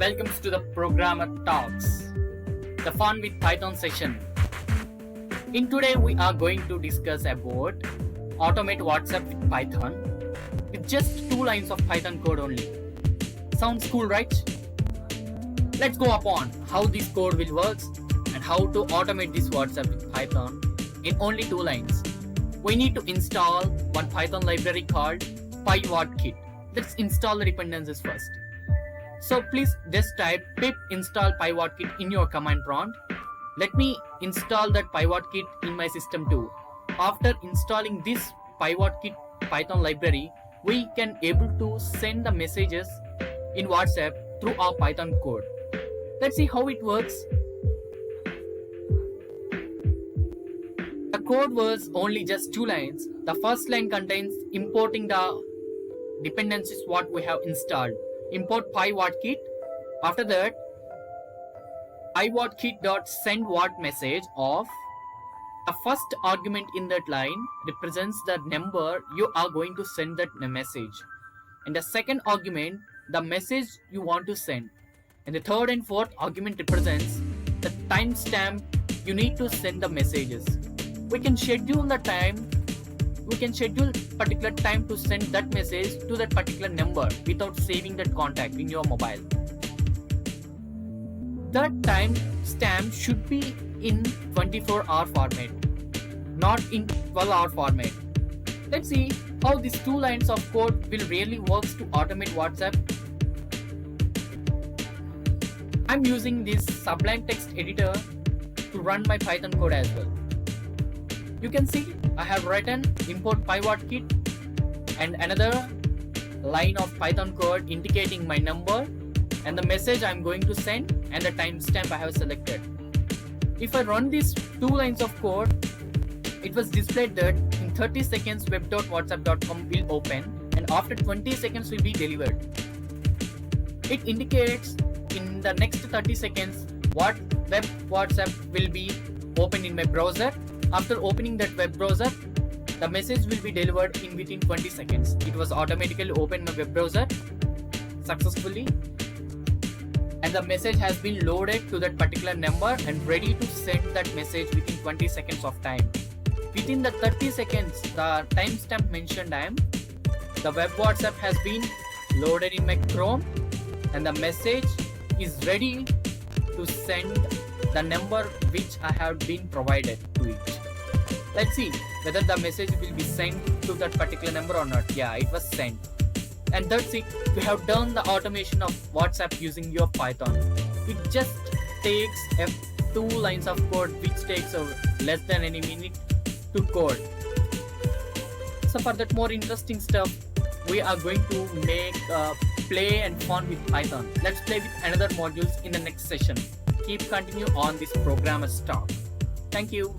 welcome to the Programmer Talks, the fun with Python session. In today we are going to discuss about automate WhatsApp with Python with just 2 lines of Python code only. Sounds cool, right? Let's go upon how this code will work and how to automate this WhatsApp with Python in only 2 lines. We need to install one Python library called PyWhatKit. Let's install the dependencies first. So please just type pip install PyWhatKit in your command prompt. Let me install that PyWhatKit in my system too. After installing this PyWhatKit Python library, we can able to send the messages in WhatsApp through our Python code. Let's see how it works. The code was only just 2 lines. The first line contains importing the dependencies what we have installed. Import PyWhatKit. After that, PyWhatKit.send what message of the first argument in that line represents the number you are going to send that message, and the second argument the message you want to send, and the third and fourth argument represents the timestamp you need to send the messages. We can schedule the time. We can schedule particular time to send that message to that particular number without saving that contact in your mobile. That time stamp should be in 24-hour format, not in 12-hour format. Let's see how these 2 lines of code will really work to automate WhatsApp. I'm using this Sublime Text Editor to run my Python code as well. You can see I have written import PyWhatKit and another line of Python code indicating my number and the message I'm going to send and the timestamp I have selected. If I run these 2 lines of code, it was displayed that in 30 seconds web.whatsapp.com will open and after 20 seconds will be delivered. It indicates in the next 30 seconds what web WhatsApp will be open in my browser. After opening that web browser, the message will be delivered in within 20 seconds. It was automatically opened my web browser successfully, and the message has been loaded to that particular number and ready to send that message within 20 seconds of time. Within the 30 seconds, the timestamp mentioned the web WhatsApp has been loaded in my Chrome and the message is ready to send the number which I have been provided to it. Let's see whether the message will be sent to that particular number or not. Yeah, it was sent. And that's it. We have done the automation of WhatsApp using your Python. It just takes 2 lines of code which takes less than any minute to code. So for that more interesting stuff, we are going to make play and fun with Python. Let's play with another modules in the next session. Keep continue on this Programmer's Talk. Thank you.